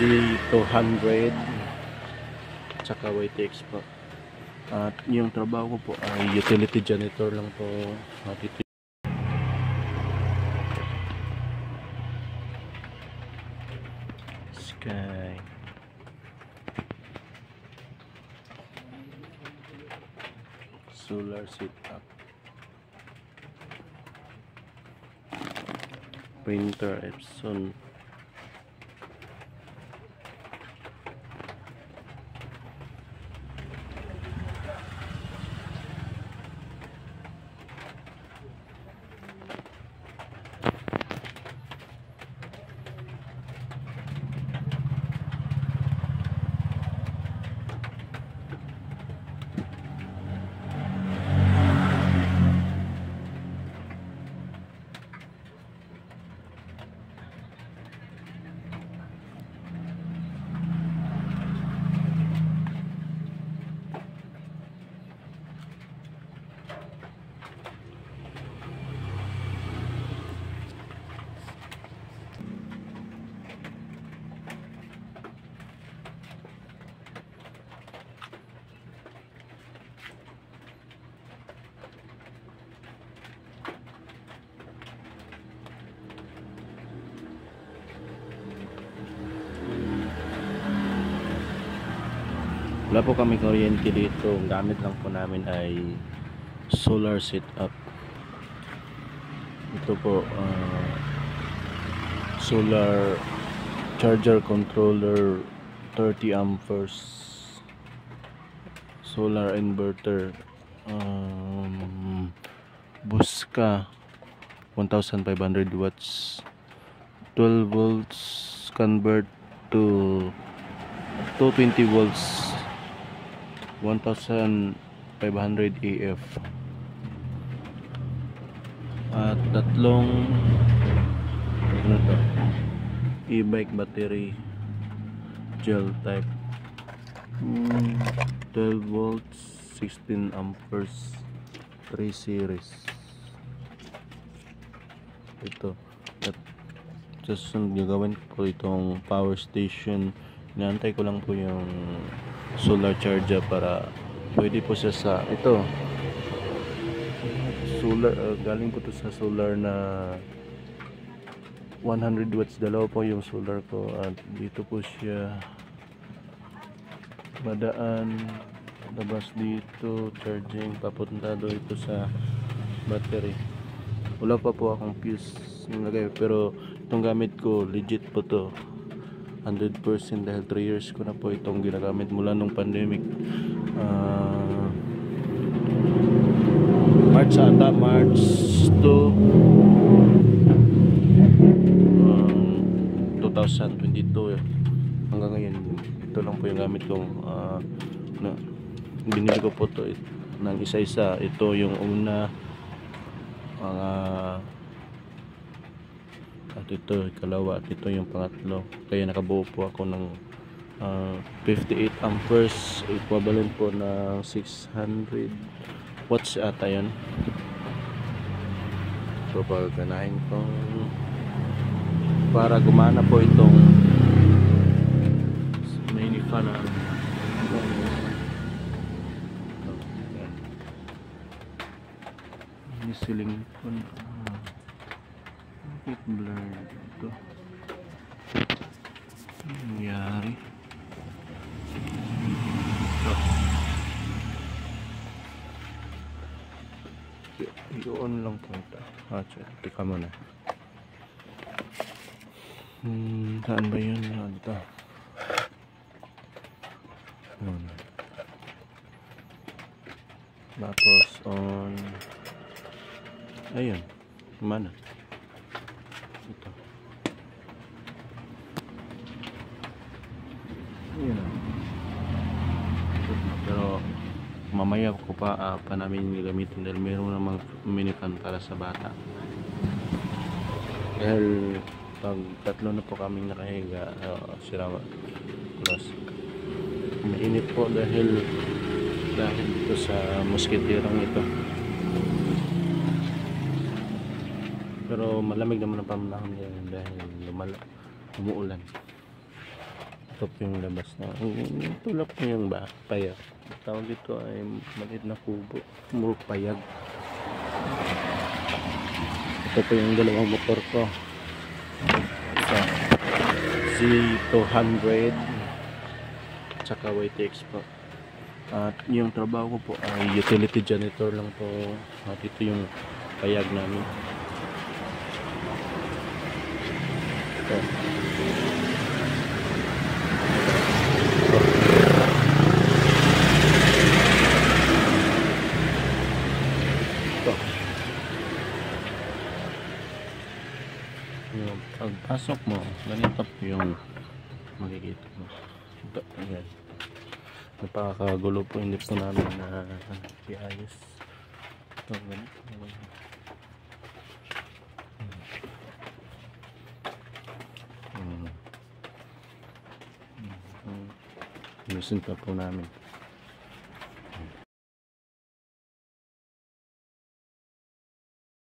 Z200 tsaka YTX po. At yung trabaho ko po ay utility janitor lang po. At ito Sky solar setup, printer Epson. Wala po kami kuryente dito. Ang gamit lang po namin ay solar setup. Ito po solar charger controller 30 amperes, solar inverter, Buska 1500 watts, 12 volts convert to 220 volts, 1500 AF, at tatlong e-bike battery gel type, 12 volts 16 amperes 3 series. Ito at susunod gagawin ko itong power station. Inaantay ko lang po yung solar charger para pwede po siya sa ito solar, galing po to sa solar na 100 watts. Dalawa po yung solar ko at dito po siya madaan, labas dito, charging, papunta doon ito sa battery. Wala pa po akong fuse nilagay, pero itong gamit ko legit po to 100% dahil 3 years ko na po itong ginagamit mula nung pandemic. March 2 2022 hanggang ngayon. Ito lang po yung gamit kong binili ko po to ng isa-isa. Ito yung una, at ito ikalawa, at ito yung pangatlo. Kaya nakabuo po ako ng 58 amperes, equivalent po ng 600 watts ata yun. So pagkanahin ko para gumana po itong mini fan na ini ceiling fan. Bakit blur ito? Nangyari i-on lang po ito. Tika mo na. Saan ba yun? Ito. Tapos on. Ayun. Mana? Ito. Ayun. Pero mamaya ko pa namin gagamitin dahil mayroon namang minivan para sa bata. Dahil pag tatlo na po kaming nakahiga, plus mainit po dahil dito sa mosquitirang ito. Pero malamig naman ang pamanahon ngayon dahil umuulan. ito po yung labas na tulap po yung payag. Tawag dito ay maliit na kubo, muro payag. Ito po yung dalawang motor ko. Ito, Z200 tsaka YTX po. At yung trabaho ko po ay utility janitor lang po. At ito yung payag namin. Ito. Ito. Yung pagpasok mo, ganito po yung makikita mo. Ito, ayan. Napakagulo po, hindi po namin na iayos. Ito, ganito. Ayusin pa po namin.